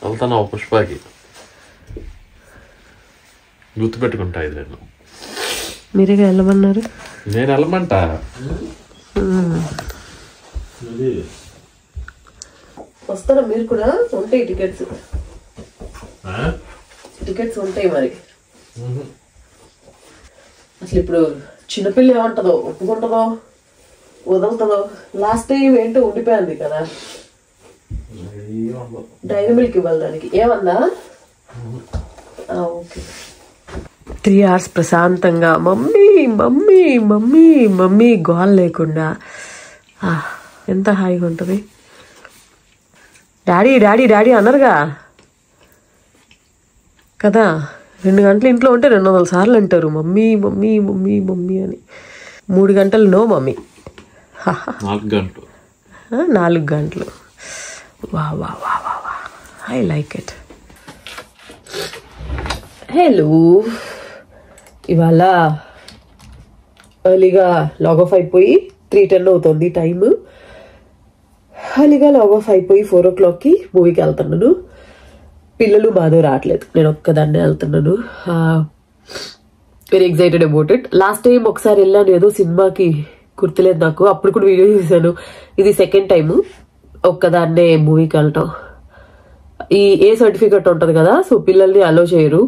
వెళ్తాను పుష్పకి గుర్తుపెట్టుకుంటా ఇది నేను. మీరేగా వెళ్ళమన్నారు. నేను వెళ్ళమంటా. వస్తారా మీరు కూడా? ఉంటాయి టికెట్స్ ఉంటాయి మరి. అసలు ఇప్పుడు చిన్నపిల్ల ఏమంటదో, ఒప్పుకుంటుందో వదులుతుందో? లాస్ట్ టైం ఏంటో ఉండిపోయింది కదా డైరీ మిల్క్ ఇవ్వాలి దానికి. ఏమన్నా? ఓకే. 3 hours ప్రశాంతంగా mummy mummy mummy mummy goal లేకుండా ఎంత హాయిగా ఉంటుంది. డాడీ డాడీ డాడీ అనరుగా కదా. 2 గంటలు ఇంట్లో ఉంటే 200 సార్లు అంటారు మమ్మీ మమ్మీ మమ్మీ మమ్మీ అని. 3 గంటలు నో మమ్మీ. 4 గంటలు 4 గంటలు. వా వా వా వా వా, ఐ లైక్ ఇట్. హలో, ఇవాళ ఎర్లీగా లాగ్ ఆఫ్ అయిపోయి 3:10 అవుతుంది టైమ్. ఎర్లీగా లాగ్ ఆఫ్ అయిపోయి 4 o'clockకి మూవీకి వెళ్తున్నాను. పిల్లలు మాధవ్ రావట్లేదు, నేను ఒక్కదాన్నే వెళ్తున్నాను. Very excited about it. Last time ఒకసారి వెళ్ళాను ఏదో సినిమాకి, గుర్తులేదు నాకు, అప్పుడు కూడా వీడియో చేశాను. ఇది సెకండ్ టైము ఒక్కదాన్నే మూవీకి వెళ్ళటం. ఈ ఏ సర్టిఫికెట్ ఉంటుంది కదా, సో పిల్లల్ని అలో చేయరు.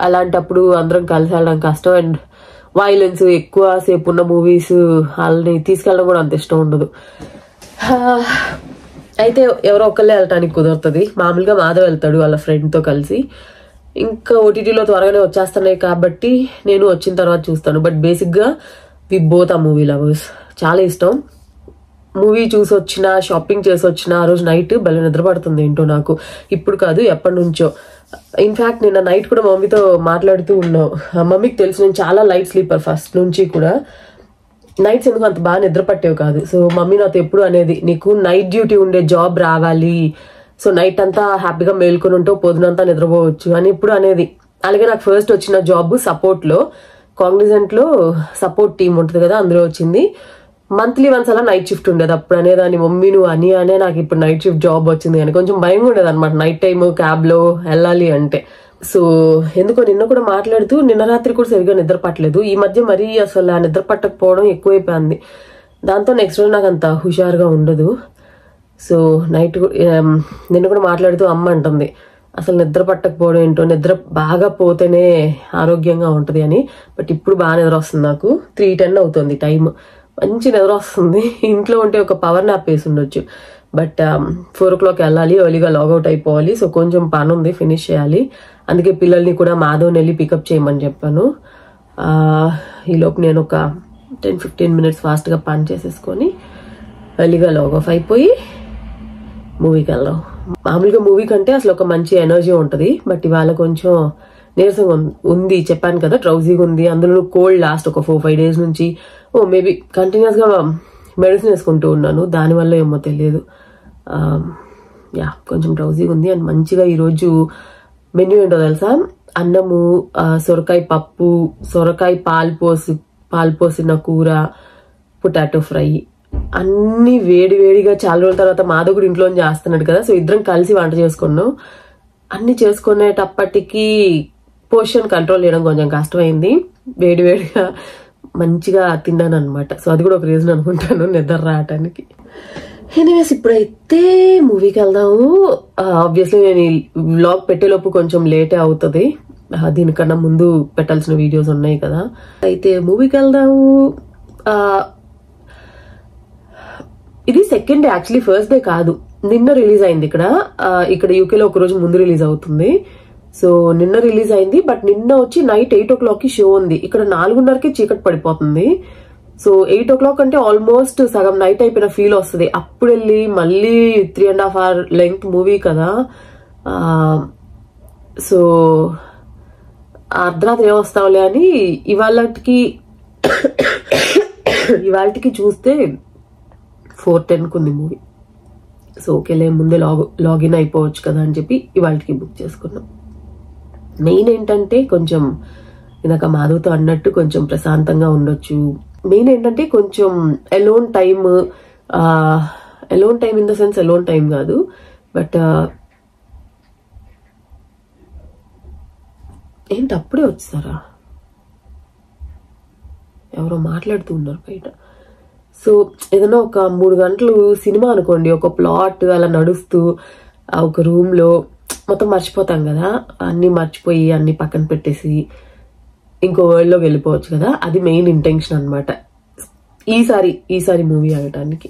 అలాంటప్పుడు అందరం కలిసి వెళ్ళడం కష్టం. అండ్ వైలెన్స్ ఎక్కువ సేపు ఉన్న మూవీస్ వాళ్ళని తీసుకెళ్ళడం కూడా అంత ఇష్టం ఉండదు. అయితే ఎవరో ఒకళ్ళే వెళ్ళటానికి కుదురుతుంది. మామూలుగా మాధవ్ వెళ్తాడు వాళ్ళ ఫ్రెండ్తో కలిసి. ఇంకా ఓటీటీలో త్వరగానే వచ్చేస్తున్నాయి కాబట్టి నేను వచ్చిన తర్వాత చూస్తాను. బట్ బేసిక్గా వి బోత్ ఆ మూవీ లవర్స్. చాలా ఇష్టం. మూవీ చూసి వచ్చినా, షాపింగ్ చేసి వచ్చినా ఆ రోజు నైట్ భలే నిద్రపడుతుంది ఏంటో నాకు. ఇప్పుడు కాదు, ఎప్పటి నుంచో. ఇన్ఫ్యాక్ట్ నిన్న నైట్ కూడా మమ్మీతో మాట్లాడుతూ ఉన్నావు. మమ్మీకి తెలుసు నేను చాలా లైట్ స్లీపర్ ఫస్ట్ నుంచి కూడా. నైట్స్ ఎందుకు అంత బాగా నిద్ర పట్టేవి కాదు. సో మమ్మీ నాతో ఎప్పుడు అనేది, నీకు నైట్ డ్యూటీ ఉండే జాబ్ రావాలి, సో నైట్ అంతా హ్యాపీగా మేల్కొని ఉంటావు, పొద్దునంతా నిద్రపోవచ్చు అని ఇప్పుడు అనేది. అలాగే నాకు ఫస్ట్ వచ్చిన జాబ్ సపోర్ట్లో, కాంగ్నిజెంట్ లో సపోర్ట్ టీమ్ ఉంటుంది కదా, అందులో వచ్చింది. మంత్లీ వన్స్ అలా నైట్ షిఫ్ట్ ఉండేది. అప్పుడు అనేదాన్ని మమ్మీ నువ్వు అని అనే నాకు ఇప్పుడు నైట్ షిఫ్ట్ జాబ్ వచ్చింది అని. కొంచెం భయం ఉండేది అనమాట నైట్ టైమ్ క్యాబ్ లో వెళ్ళాలి అంటే. సో ఎందుకో నిన్న కూడా మాట్లాడుతూ, నిన్న రాత్రి కూడా సరిగ్గా నిద్ర పట్టలేదు. ఈ మధ్య మరీ అసలు ఆ నిద్ర పట్టకపోవడం ఎక్కువైపోయింది. దాంతో నెక్స్ట్ రోజు నాకు అంత హుషారుగా ఉండదు. సో నైట్ నిన్న కూడా మాట్లాడుతూ అమ్మ అంటుంది, అసలు నిద్ర పట్టకపోవడం ఏంటో, నిద్ర బాగా పోతేనే ఆరోగ్యంగా ఉంటుంది అని. బట్ ఇప్పుడు బాగా నిద్ర వస్తుంది నాకు. 3:10 అవుతుంది టైం. మంచి నిద్ర వస్తుంది. ఇంట్లో ఉంటే ఒక పవర్ నాప్ వేసి ఉండొచ్చు. బట్ 4 o'clock వెళ్ళాలి, ఎర్లీగా లాగౌట్ అయిపోవాలి. సో కొంచెం పని ఉంది, ఫినిష్ చేయాలి. అందుకే పిల్లల్ని కూడా మాధవ్ని వెళ్ళి పికప్ చేయమని చెప్పాను. ఈలోపు నేను ఒక 10-15 minutes ఫాస్ట్గా పని చేసేసుకొని ఎర్లీగా లాగ్ ఆఫ్ అయిపోయి మూవీకి వెళ్దాం. మామూలుగా మూవీ కంటే అసలు ఒక మంచి ఎనర్జీ ఉంటుంది. బట్ ఇవాళ కొంచెం నీరసంగా ఉంది, చెప్పాను కదా, డ్రౌజీగా ఉంది. అందులో కోల్డ్ లాస్ట్ ఒక 4-5 days నుంచి. మేబీ కంటిన్యూస్ గా మెడిసిన్ వేసుకుంటూ ఉన్నాను, దానివల్ల ఏమో తెలియదు. కొంచెం డ్రౌజీగా ఉంది. అండ్ మంచిగా ఈరోజు మెన్యూ ఏంటో తెలుసా, అన్నము, సొరకాయ పప్పు, సొరకాయ పాలు పోసిన కూర, పొటాటో ఫ్రై, అన్ని వేడి వేడిగా. చాలా రోజుల తర్వాత మాధవ్ కూడా ఇంట్లో చేస్తున్నాడు కదా, సో ఇద్దరం కలిసి వంట చేసుకున్నాం. అన్ని చేసుకునేటప్పటికి పోర్షన్ కంట్రోల్ చేయడం కొంచెం కష్టమైంది. వేడి వేడిగా మంచిగా తిన్నాను అనమాట. సో అది కూడా ఒక రీజన్ అనుకుంటాను నిద్ర రావటానికి. ఎనీవేస్ ఇప్పుడైతే మూవీకి వెళ్దాము. ఆబ్వియస్లీ నేను ఈ వ్లాగ్ పెట్టేలోపు కొంచెం లేటే అవుతుంది, దీనికన్నా ముందు పెట్టాల్సిన వీడియోస్ ఉన్నాయి కదా. అయితే మూవీకి వెళ్దాము. ఇది second day, actually first day కాదు. నిన్న రిలీజ్ అయింది ఇక్కడ యూకేలో ఒక రోజు ముందు రిలీజ్ అవుతుంది. సో నిన్న రిలీజ్ అయింది. బట్ నిన్న వచ్చి నైట్ 8 o'clockకి షో ఉంది. ఇక్కడ 4:30కి చీకటి పడిపోతుంది. సో 8 o'clock అంటే ఆల్మోస్ట్ సగం నైట్ అయిపోయిన ఫీల్ వస్తుంది. అప్పుడు వెళ్ళి మళ్ళీ 3.5 hour లెంగ్త్ మూవీ కదా. సో అర్ధరాత్రి ఏమొస్తాంలే అని ఇవాళకి చూస్తే 4:10కు ఉంది మూవీ. సో ఓకేలే, ముందే లాగిన్ అయిపోవచ్చు కదా అని చెప్పి ఇవాళకి బుక్ చేసుకున్నాం. మెయిన్ ఏంటంటే కొంచెం ఇందాక మాధవ్తో అన్నట్టు కొంచెం ప్రశాంతంగా ఉండొచ్చు. మెయిన్ ఏంటంటే కొంచెం alone time in the sense alone time కాదు, బట్ ఏంటి అప్పుడే వచ్చారా, ఎవరో మాట్లాడుతూ ఉన్నారు బయట. సో ఏదైనా ఒక 3 గంటలు సినిమా అనుకోండి, ఒక ప్లాట్ అలా నడుస్తూ ఒక రూమ్ లో మొత్తం మర్చిపోతాం కదా, అన్ని మర్చిపోయి అన్ని పక్కన పెట్టేసి ఇంకో వరల్డ్ లోకి వెళ్ళిపోవచ్చు కదా. అది మెయిన్ ఇంటెన్షన్ అనమాట ఈసారి మూవీ ఆడటానికి.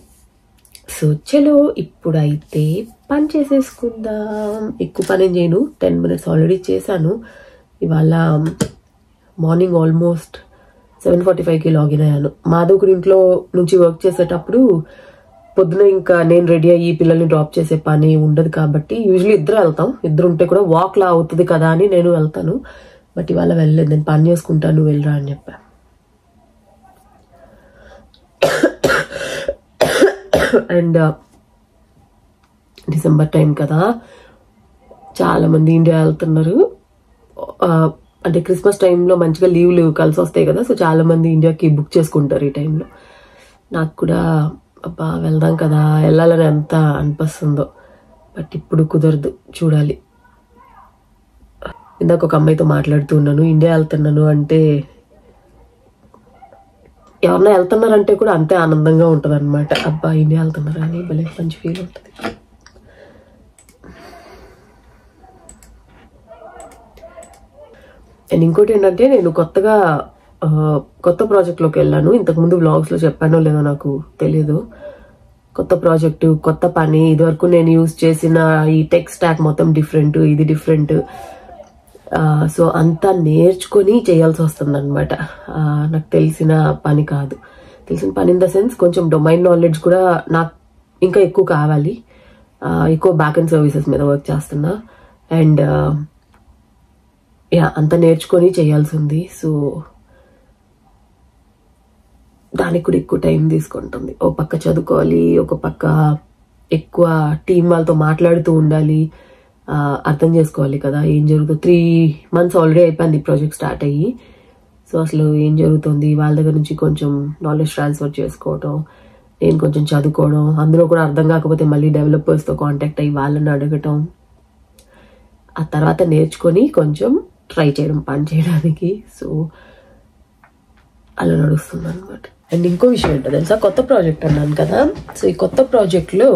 సో చలో ఇప్పుడైతే పని చేసేసుకుందాం. ఎక్కువ పని ఏం చేయను, 10 minutes ఆల్రెడీ చేశాను. ఇవాళ మార్నింగ్ ఆల్మోస్ట్ 7:45కి లాగిన్ అయ్యాను. మాధవ్ ఇంట్లో నుంచి వర్క్ చేసేటప్పుడు పొద్దున ఇంకా నేను రెడీ అయ్యి పిల్లల్ని డ్రాప్ చేసే పని ఉండదు కాబట్టి యూజువల్లీ ఇద్దరు ఉంటే కూడా వాక్ లా అవుతుంది కదా అని నేను వెళ్తాను. బట్ ఇవాళ వెళ్ళలేదు, నేను పని చేసుకుంటాను వెళ్ళరా అని చెప్పా. అండ్ డిసెంబర్ టైం కదా, చాలా మంది ఇండియా వెళ్తున్నారు. అంటే క్రిస్మస్ టైంలో మంచిగా లీవ్లు కలిసి వస్తాయి కదా, సో చాలా మంది ఇండియాకి బుక్ చేసుకుంటారు ఈ టైంలో. నాకు కూడా అబ్బా వెళ్దాం కదా, వెళ్ళాలని ఎంత అనిపిస్తుందో, బట్ ఇప్పుడు కుదరదు, చూడాలి. ఇందాక ఒక అమ్మాయితో మాట్లాడుతున్నాను, ఇండియా వెళ్తున్నాను అంటే ఎవరన్నా వెళ్తున్నారంటే కూడా అంతే ఆనందంగా ఉంటుంది అనమాట. అబ్బా ఇండియా వెళ్తున్నారా అని భలే మంచి ఫీల్ ఉంటుంది. అండ్ ఇంకోటి ఏంటంటే నేను కొత్త ప్రాజెక్ట్లోకి వెళ్ళాను. ఇంతకుముందు వ్లాగ్స్లో చెప్పానో లేదో నాకు తెలియదు. కొత్త ప్రాజెక్టు, కొత్త పని. ఇదివరకు నేను యూజ్ చేసిన ఈ టెక్ స్టాక్ మొత్తం డిఫరెంట్, ఇది డిఫరెంట్. సో అంతా నేర్చుకొని చేయాల్సి వస్తుంది అనమాట. నాకు తెలిసిన పని కాదు, తెలిసిన పని ఇన్ ద సెన్స్ కొంచెం డొమైన్ నాలెడ్జ్ కూడా నాకు ఇంకా ఎక్కువ కావాలి. ఎక్కువ బ్యాక్ అండ్ సర్వీసెస్ మీద వర్క్ చేస్తున్నా. అండ్ అంతా నేర్చుకొని చేయాల్సి ఉంది. సో దానికి కూడా ఎక్కువ టైం తీసుకుంటుంది. ఒక పక్క చదువుకోవాలి, ఒక పక్క ఎక్కువ టీం వాళ్ళతో మాట్లాడుతూ ఉండాలి, అర్థం చేసుకోవాలి కదా ఏం జరుగుతుంది. 3 months ఆల్రెడీ అయిపోయింది ప్రాజెక్ట్ స్టార్ట్ అయ్యి. సో అసలు ఏం జరుగుతుంది, వాళ్ళ దగ్గర నుంచి కొంచెం నాలెడ్జ్ ట్రాన్స్ఫర్ చేసుకోవడం, నేను కొంచెం చదువుకోవడం, అందులో కూడా అర్థం కాకపోతే మళ్ళీ డెవలపర్స్తో కాంటాక్ట్ అయ్యి వాళ్ళని అడగటం, ఆ తర్వాత నేర్చుకొని కొంచెం ట్రై చేయడం పని చేయడానికి. సో అలా నడుస్తుంది అనమాట. అండ్ ఇంకో విషయం ఏంటో తెలుసా, కొత్త ప్రాజెక్ట్ అన్నాను కదా. సో ఈ కొత్త ప్రాజెక్ట్లో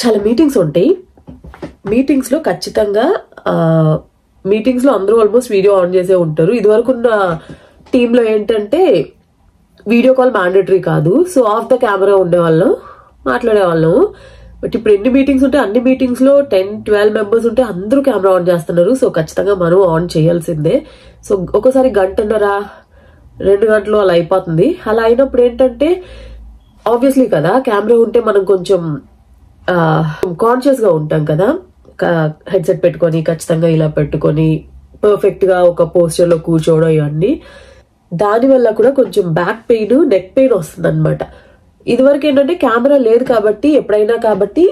చాలా మీటింగ్స్ ఉంటాయి. మీటింగ్స్లో ఖచ్చితంగా మీటింగ్స్లో అందరూ ఆల్మోస్ట్ వీడియో ఆన్ చేసే ఉంటారు. ఇదివరకు ఉన్న టీంలో ఏంటంటే వీడియో కాల్ మ్యాండేటరీ కాదు. సో ఆఫ్ ద కెమెరా ఉండేవాళ్ళం, మాట్లాడేవాళ్ళం. బట్ ఇప్పుడు ఎన్ని మీటింగ్స్ ఉంటే అన్ని మీటింగ్స్ లో 10-12 మెంబర్స్ ఉంటే అందరూ కెమెరా ఆన్ చేస్తున్నారు. సో ఖచ్చితంగా మనం ఆన్ చేయాల్సిందే. సో ఒక్కోసారి 1.5-2 గంటలు అలా అయిపోతుంది. అలా అయినప్పుడు ఏంటంటే ఆబ్వియస్లీ కదా కెమెరా ఉంటే మనం కొంచెం కాన్షియస్ గా ఉంటాం కదా. హెడ్సెట్ పెట్టుకొని ఖచ్చితంగా ఇలా పెట్టుకొని పర్ఫెక్ట్ గా ఒక పోస్చర్ లో కూర్చోవడం, ఇవన్నీ దానివల్ల కూడా కొంచెం బ్యాక్ పెయిన్, నెక్ పెయిన్ వస్తుంది అనమాట. ఇదివరకు ఏంటంటే కెమెరా లేదు కాబట్టి ఎప్పుడైనా కాబట్టి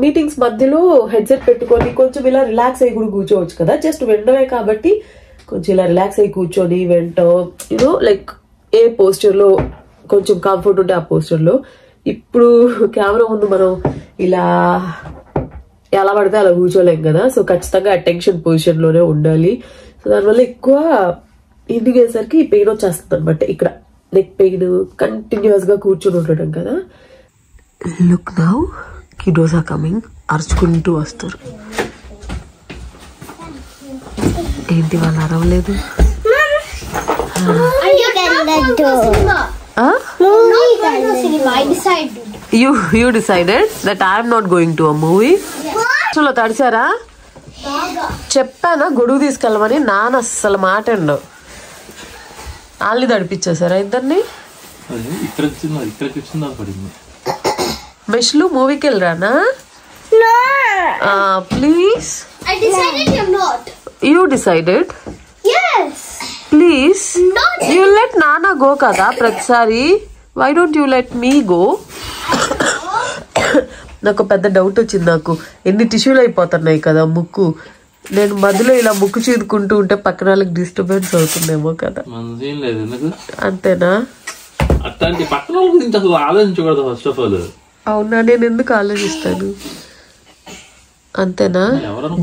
మీటింగ్స్ మధ్యలో హెడ్సెట్ పెట్టుకొని కొంచెం ఇలా రిలాక్స్ అయ్యి కూడా కూర్చోవచ్చు కదా. జస్ట్ వినడమే కాబట్టి కొంచెం ఇలా రిలాక్స్ అయ్యి కూర్చొని వింటాం, యూనో లైక్ ఏ పోస్చర్ లో కొంచెం కంఫర్ట్ ఉంటే ఆ పోస్చర్ లో. ఇప్పుడు కెమెరా ముందు మనం ఇలా ఎలా పడితే అలా కూర్చోలేం కదా. సో ఖచ్చితంగా అటెన్షన్ పొజిషన్ లోనే ఉండాలి. సో దానివల్ల ఎక్కువ ఇంటికి వేసరికి పెయిన్ వచ్చేస్తుంది అనమాట. ఇక్కడ నెక్ పెయిన్, కంటిన్యూస్ గా కూర్చొని ఉండడం కదా. Look now kids are coming, అరుచుకుంటూ వస్తారు. ఏంటి వాళ్ళు అరవలేదు? You decided that I am not going to a movie. చలో తడిచారా? చెప్పానా గొడుగు తీసుకెళ్ళమని, నాన్న అస్సలు మాట ఉండవు. వాళ్ళని తడిపించేసారా ఇద్దరిని? మెష్లు మూవీకి వెళ్ళరానా? Please. You decided? Yes. Please. You let Nana go kada ప్రతిసారి. Why don't you let me go? నాకు పెద్ద డౌట్ వచ్చింది. నాకు ఎన్ని టిష్యూలు అయిపోతున్నాయి కదా ముక్కు, నేను మధ్యలో ఇలా ముక్కు చీదుకుంటూ ఉంటే పక్కన వాళ్ళకి డిస్టర్బెన్స్ అవుతుందేమో కదా. మనదేం లేదు ఎందుకు అంతేనా? అట్లాంటి పక్కన వాళ్ళ గురించి అసలు ఆలోచించకూడదు ఫస్ట్ ఆఫ్ ఆల్. అవునా? నేను ఎందుకు ఆలోచిస్తాను? అంతేనా?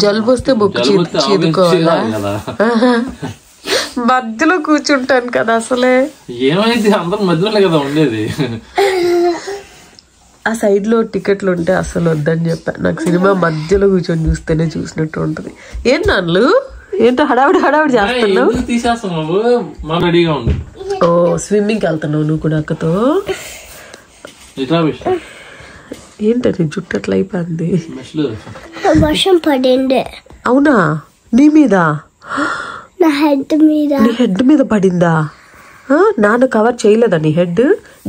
జలుబు వస్తే ముక్కు చీదుకోవాలా? మధ్యలో కూర్చుంటాను కదా అసలే. ఏమైంది అందరం మధ్యలో కదా ఉండేది. ఆ సైడ్ లో టికెట్లు ఉంటే అసలు వద్దని చెప్పా. నాకు సినిమా మధ్యలో కూర్చొని చూస్తేనే చూసినట్టు ఉంటది. ఏం నాన్లు ఏంటో హడావిడి హడావిడి చేస్తున్నావు? తీసేస్తున్నావు మా రెడీగా ఉంది. ఓ స్విమ్మింగ్కి వెళ్తున్నావు నువ్వు కూడా అక్కతో? ఏంటది జుట్టు అట్లా అయిపోయింది? వర్షం పడింది. అవునా? నీ మీద? నా హెడ్ మీద. నీ హెడ్ మీద పడిందా? నాన్న కవర్ చేయలేదా నీ హెడ్?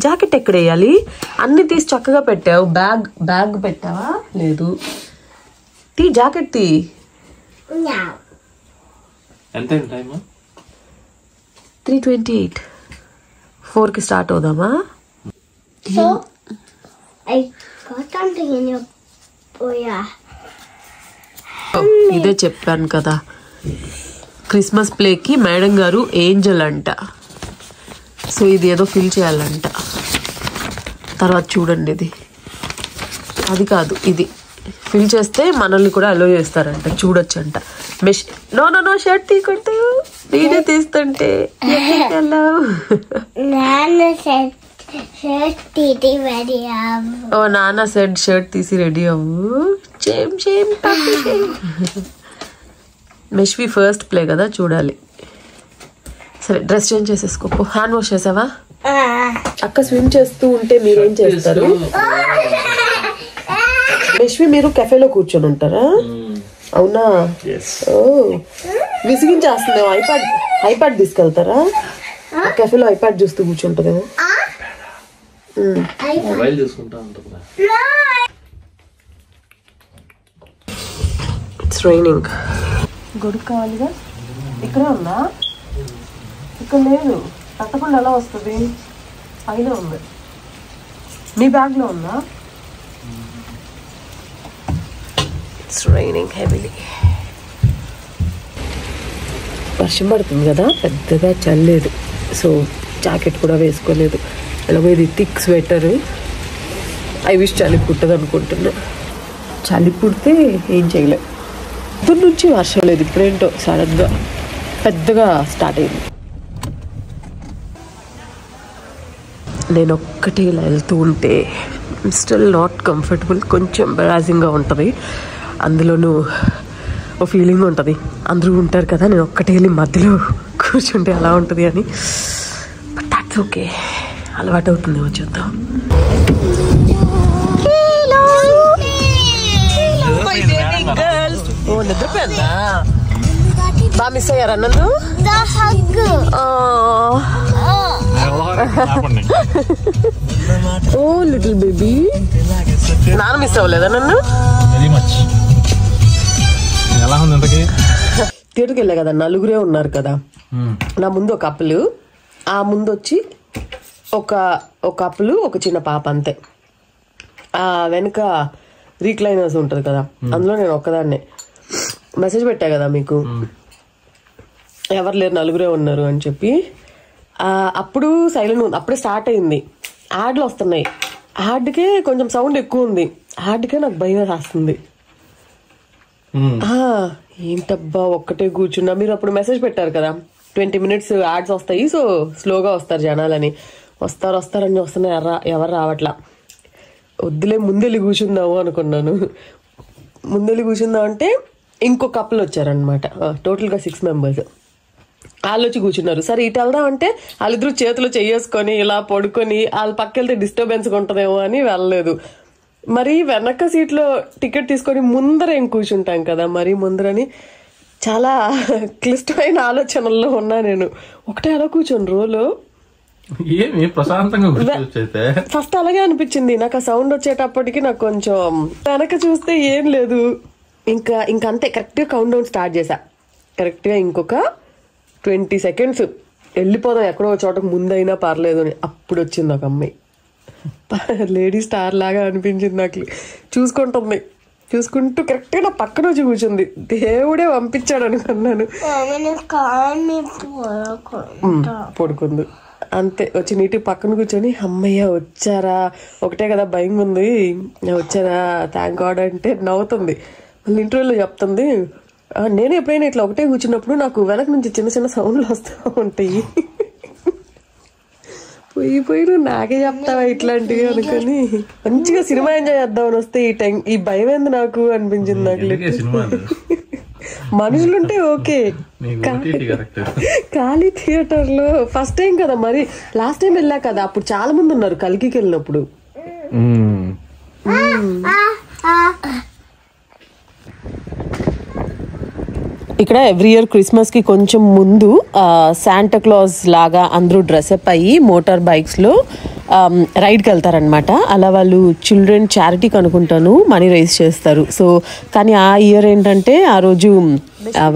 జాకెట్ ఎక్కడ వేయాలి? అన్ని తీసి చక్కగా పెట్టావు. బ్యాగ్ పెట్టావా? లేదు. తీ జాకెట్ తీ. ఎంత టైమ్? 3:28. 4కి స్టార్ట్ అవుదామా? So I got something in your ఇదే చెప్పాను కదా, క్రిస్మస్ ప్లేకి మేడం గారు ఏంజల్ అంట. సో ఇది ఏదో ఫిల్ చేయాలంట. తర్వాత చూడండి, ఇది అది కాదు, ఇది ఫిల్ చేస్తే మనల్ని కూడా అలో చేస్తారంట, చూడొచ్చంట. నో షర్ట్ తీయకుంటూ నేనే తీస్తుంటే ఓ నాన్న సెడ్ షర్ట్ తీసి రెడీ అవ్వు. మెష్వి ఫస్ట్ ప్లే కదా, చూడాలి. సరే డ్రెస్ చేంజ్ చేసేసుకోపో. హ్యాండ్ వాష్ చేసావా? అక్క స్విమ్ చేస్తూ ఉంటే మీరేం చేస్తారు? మెష్వి మీరు కెఫేలో కూర్చొని ఉంటారా? అవునా? ఓ విసిగించేస్తుంది. ఐప్యాడ్ తీసుకెళ్తారా? కెఫేలో ఐప్యాడ్ చూస్తూ కూర్చుంటుందేమో. మొబైల్ చూసుకుంటా ఉంటుందా? It's raining. గొడుగు కావాలిగా? ఇక్కడే ఉందా? ఇక్కడ లేదు. తప్పకుండా ఎలా వస్తుంది? పైన ఉంది. మీ బ్యాగ్లో ఉందా? It's raining heavily. వర్షం పడుతుంది కదా, పెద్దగా చల్లేదు. సో జాకెట్ కూడా వేసుకోలేదు. ఎలాగో ఇది థిక్ స్వెటర్. ఐ విష్ చలి పుట్టదు అనుకుంటున్నా. చలి పుడితే ఏం చేయలేదు. పొద్దున్న నుంచి వర్షం లేదు, ఇప్పుడేంటో సడన్గా పెద్దగా స్టార్ట్ అయింది. నేను ఒక్కటే ఇలా వెళ్తూ ఉంటే స్టిల్ నాట్ కంఫర్టబుల్, కొంచెం ఎంబారాసింగ్గా ఉంటుంది. అందులోనూ ఓ ఫీలింగ్ ఉంటుంది, అందరూ ఉంటారు కదా, నేను ఒక్కటే వెళ్ళి మధ్యలో కూర్చుంటే అలా ఉంటుంది అని. బట్ దట్స్ ఓకే, అలవాటు అవుతుంది. వచ్చేద్దాం. ఓ నిద్రపోయిందా? బాగా మిస్ అయ్యారా నన్ను? ఓ లిటిల్ బేబీ, నాన్న మిస్ అవ్వలేదా నన్ను? థియేటర్కి వెళ్ళా కదా, నలుగురే ఉన్నారు కదా. నా ముందు ఒక కప్పులు, ఆ ముందు వచ్చి ఒక కప్పులు, ఒక చిన్న పాప, అంతే. ఆ వెనుక రీక్లైనర్స్ ఉంటుంది కదా, అందులో నేను ఒక్కదాన్నే. మెసేజ్ పెట్టా కదా మీకు, ఎవరు లేరు, నలుగురే ఉన్నారు అని చెప్పి. అప్పుడు సైలెంట్ ఉంది. అప్పుడే స్టార్ట్ అయింది, యాడ్లు వస్తున్నాయి. యాడ్కే కొంచెం సౌండ్ ఎక్కువ ఉంది. యాడ్కే నాకు భయం వేస్తుంది. ఏంటబ్బా ఒక్కటే కూర్చున్నా. మీరు అప్పుడు మెసేజ్ పెట్టారు కదా, 20 minutes యాడ్స్ వస్తాయి, సో స్లోగా వస్తారు జనాలని. వస్తారని వస్తున్నా, ఎవరు రావట్లా. వద్దులే ముందెళ్ళి కూర్చుందాము అనుకున్నాను. ముందెళ్ళి కూర్చుందాం అంటే ఇంకో కప్పులు వచ్చారనమాట. టోటల్గా 6 members. వాళ్ళు వచ్చి కూర్చున్నారు. సరే ఇటు వెళ్దాం అంటే వాళ్ళిద్దరూ చేతులు చేసుకొని ఇలా పడుకొని వాళ్ళ పక్క వెళ్తే డిస్టర్బెన్స్గా ఉంటుందేమో అని వెళ్ళలేదు. మరి వెనక సీట్లో టికెట్ తీసుకొని ముందర ఏం కూర్చుంటాం కదా, మరి ముందరని చాలా క్లిష్టమైన ఆలోచనల్లో ఉన్నా నేను. ఒకటే అలా కూర్చొని రోలో ఫస్ట్ అలాగే అనిపించింది నాకు. ఆ సౌండ్ వచ్చేటప్పటికి నాకు కొంచెం వెనక చూస్తే ఏం లేదు. ఇంకా అంతే, కరెక్ట్గా కౌంట్ డౌన్ స్టార్ట్ చేశా. కరెక్ట్గా ఇంకొక 20 seconds వెళ్ళిపోదాం, ఎక్కడో చోటకు ముందైనా పర్లేదు అని. అప్పుడు వచ్చింది ఒక అమ్మాయి, లేడీ స్టార్ లాగా అనిపించింది నాకు. చూసుకుంటుంది, చూసుకుంటూ కరెక్ట్ గా నా పక్కన వచ్చి కూర్చుంది. దేవుడే పంపించాడు అనుకున్నాను. పడుకుంది అంతే. వచ్చి నీటి పక్కన కూర్చొని అమ్మయ్య వచ్చారా, ఒకటే కదా భయం ఉంది, వచ్చారా థ్యాంక్ గాడ్ అంటే నవ్వుతుంది. మళ్ళీ ఇంటర్వ్యూలో చెప్తుంది, నేను ఎప్పుడైనా ఇట్లా ఒకటే కూర్చున్నప్పుడు నాకు వెనక నుంచి చిన్న చిన్న సౌండ్లు వస్తూ ఉంటాయి. పోయి నువ్వు నాకే చెప్తావా ఇట్లాంటివి అనుకొని మంచిగా సినిమా ఎంజాయ్ చేద్దామని వస్తే ఈ భయం ఏంది నాకు అనిపించింది. నాకు మనుషులుంటే ఓకే, ఖాళీ థియేటర్ లో ఫస్ట్ టైం కదా, మరి లాస్ట్ టైం వెళ్ళా కదా, అప్పుడు చాలా మంది ఉన్నారు కల్కికి వెళ్ళినప్పుడు. ఇక్కడ ఎవ్రీ ఇయర్ క్రిస్మస్ కి కొంచెం ముందు శాంటా క్లాజ్ లాగా అందరూ డ్రెస్అప్ అయ్యి మోటార్ బైక్స్ లో రైడ్కి వెళ్తారనమాట. అలా వాళ్ళు చిల్డ్రన్ చారిటీకి అనుకుంటాను మనీ రైజ్ చేస్తారు. సో కానీ ఆ ఇయర్ ఏంటంటే ఆ రోజు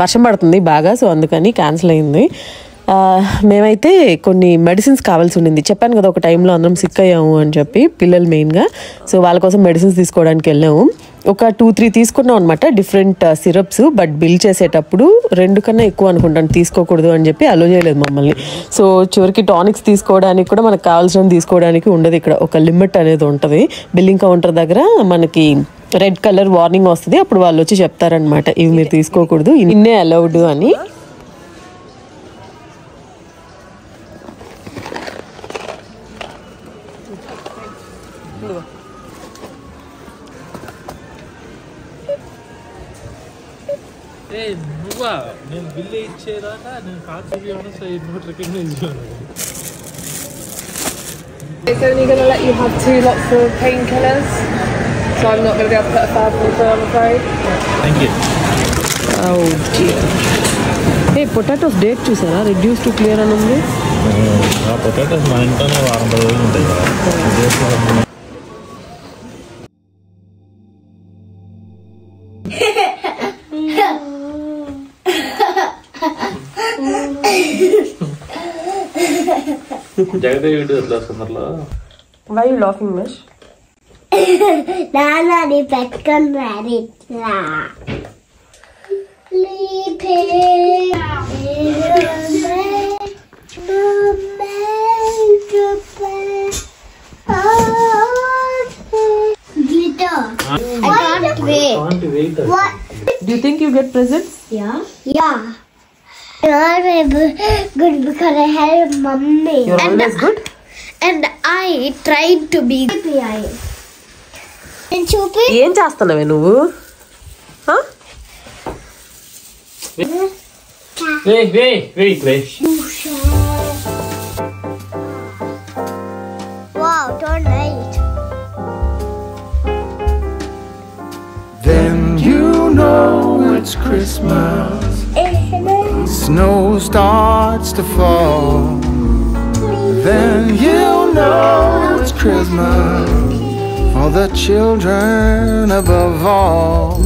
వర్షం పడుతుంది బాగా, సో అందుకని క్యాన్సిల్ అయింది. మేమైతే కొన్ని మెడిసిన్స్ కావాల్సి ఉండింది, చెప్పాను కదా ఒక టైంలో అందరం సిక్ అయ్యాము అని చెప్పి, పిల్లలు మెయిన్గా. సో వాళ్ళ కోసం మెడిసిన్స్ తీసుకోవడానికి వెళ్ళాము. ఒక 2-3 తీసుకున్నాం అనమాట, డిఫరెంట్ సిరప్స్. బట్ బిల్ చేసేటప్పుడు 2 కన్నా ఎక్కువ అనుకుంటాను తీసుకోకూడదు అని చెప్పి అలో చేయలేదు మమ్మల్ని. సో చివరికి టానిక్స్ తీసుకోవడానికి కూడా మనకు కావాల్సిన తీసుకోవడానికి ఉండదు. ఇక్కడ ఒక లిమిట్ అనేది ఉంటుంది. బిల్లింగ్ కౌంటర్ దగ్గర మనకి రెడ్ కలర్ వార్నింగ్ వస్తుంది, అప్పుడు వాళ్ళు వచ్చి చెప్తారనమాట ఇవి మీరు తీసుకోకూడదు, ఇన్నే అలౌడ్ అని. నేను బిల్లు ఇచ్చేదాకా నేను It's only going to let you have 2 lots of painkillers, so I'm not going to be able to put a third one through, I'm afraid. Thank you. Oh dear. Hey, potatoes date చూసారా, reduce to clear అని ఉంది. Potatoes మా ఇంట్లోనే 10 రోజులు ఉంటాయి కదా. Why are you laughing, Mish? Nana, the pet can wear it. Glitter. I can't wait. What? Do you think you get presents? Yeah. I'm good because I have mummy. You're always good? And I tried to be. And Chupi? ఏం చేస్తున్నావే నువ్వు? Wait. Wow, turn right. Then you know it's Christmas. Snow starts to fall. Then you know it's Christmas for the children above all.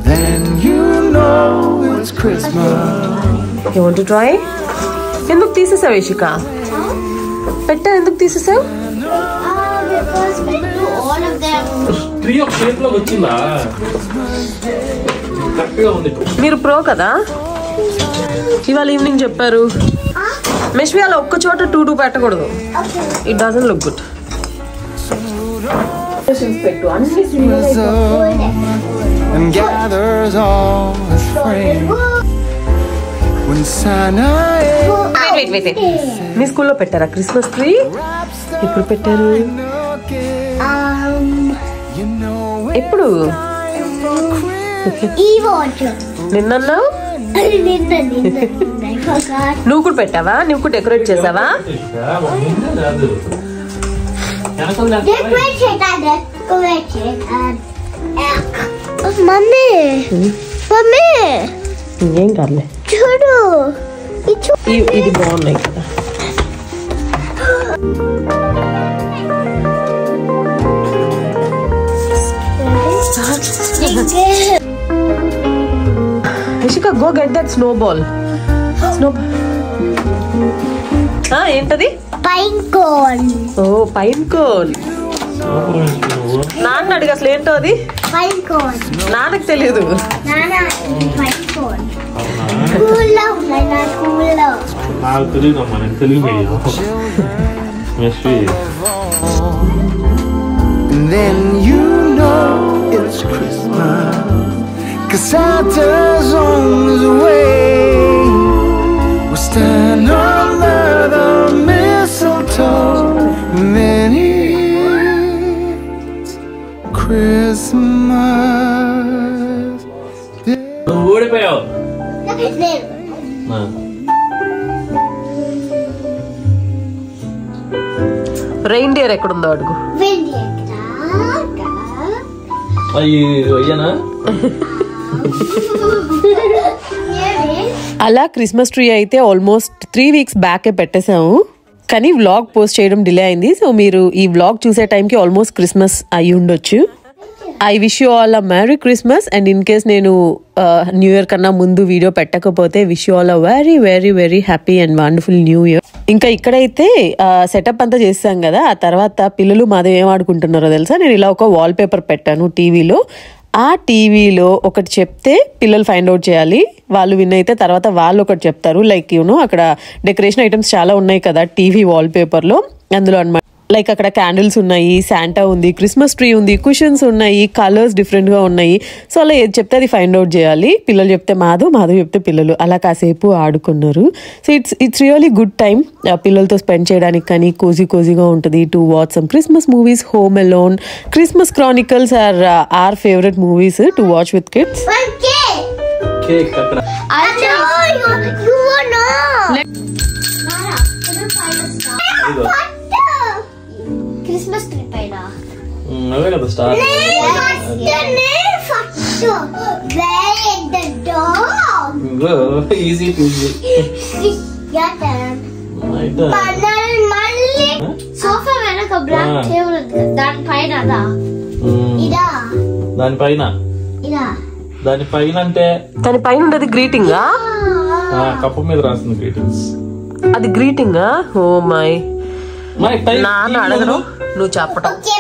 Then you know it's Christmas. You want to try? ఎందుకు తీసేసావు ఇషిక? పెట్టా ఎందుకు తీసేసావు? Because we do all of them. 3 of shape లో వచ్చిందా? కరెక్ట్గా ఉంది. మీరు pro కదా, ఇవాళ ఈవినింగ్ చెప్పారు మెష్వి అలా ఒక్క చోట 2 పెట్టకూడదు. It doesn't look good. And gathers all his friends when Santa wait. మీ స్కూల్లో పెట్టారా క్రిస్మస్ ట్రీ? ఎప్పుడు పెట్టారు? ఎప్పుడు? నిన్నన్నావు. నువ్వు కూడా పెట్టావా? నువ్వు కూడా డెకరేట్ చేసావా? మమ్మీ ఏం కాదులే, చూడు ఇది బాగున్నాయి కదా. Ishika, go get that snowball. ఏంటది? Pine cone. ఓ పైన్ కోన్. నాన్న అడిగి అసలు ఏంటో అది Fine cone. నాన్నకు తెలియదు. Nana, fine cone. Cooler, Nana, cooler. నాకు తెలియదమ్మా, నేను Telugu medium. And then you know it's Christmas, 'cause Santa's on his way. We stand under the mistletoe, and then it's Christmas. నువ్వు ఓడిపోయావు. Look at them. రెయిన్డియర్ ఎక్కడుందో అడుగు. Windy. అయ్యనా అలా Christmas tree అయితే almost 3 weeks బ్యాకే పెట్టేసాము, కానీ vlog post చేయడం delay అయింది. So మీరు ఈ వ్లాగ్ చూసే టైంకి ఆల్మోస్ట్ క్రిస్మస్ అయి ఉండొచ్చు. I wish you all a marry Christmas. And in case నేను న్యూ ఇయర్ కన్నా ముందు వీడియో పెట్టకపోతే wish you all a very very very happy and wonderful new year. ఇంకా ఇక్కడైతే సెటప్ అంతా చేస్తాం కదా, ఆ తర్వాత పిల్లలు మాది ఏం ఆడుకుంటున్నారో తెలుసా, నేను ఇలా ఒక వాల్ పేపర్ పెట్టాను టీవీలో. ఆ టీవీలో ఒకటి చెప్తే పిల్లలు ఫైండ్ అవుట్ చేయాలి, వాళ్ళు విన్ అయితే తర్వాత వాళ్ళు ఒకటి చెప్తారు. లైక్ యూనో అక్కడ డెకరేషన్ ఐటమ్స్ చాలా ఉన్నాయి కదా టీవీ వాల్ పేపర్లో, అందులో అన్నమాట. లైక్ అక్కడ క్యాండిల్స్ ఉన్నాయి, శాంటా ఉంది, క్రిస్మస్ ట్రీ ఉంది, కుషన్స్ ఉన్నాయి, కలర్స్ డిఫరెంట్గా ఉన్నాయి. సో అలా ఏది చెప్తే అది ఫైండ్ అవుట్ చేయాలి. పిల్లలు చెప్తే మాధవ్ చెప్తే పిల్లలు, అలా కాసేపు ఆడుకున్నారు. So it's really good time పిల్లలతో స్పెండ్ చేయడానికి, కానీ కోజీగా ఉంటుంది. To watch some Christmas movies. Home alone, Christmas chronicles are our favourite movies to watch with kids. One cake. Cake అక్కడ. I know you know. Nana, can you find a star? Christmas tree paina. అవే కదా star. Where is the dog? Easy easy. Your turn. అయితే మళ్ళీ sofa వెనక black table ఉంది, దాని పైన అదా ఇదా దానిపైన ఇదా దానిపైన అంటే దాని పైన ఉండేది గ్రీటింగా, కప్పు మీద రాస్తుంది గ్రీటింగ్స్. అది గ్రీటింగా. ఓ మై నాన్న అడగను, నువ్వు చెప్పటం. ఓకే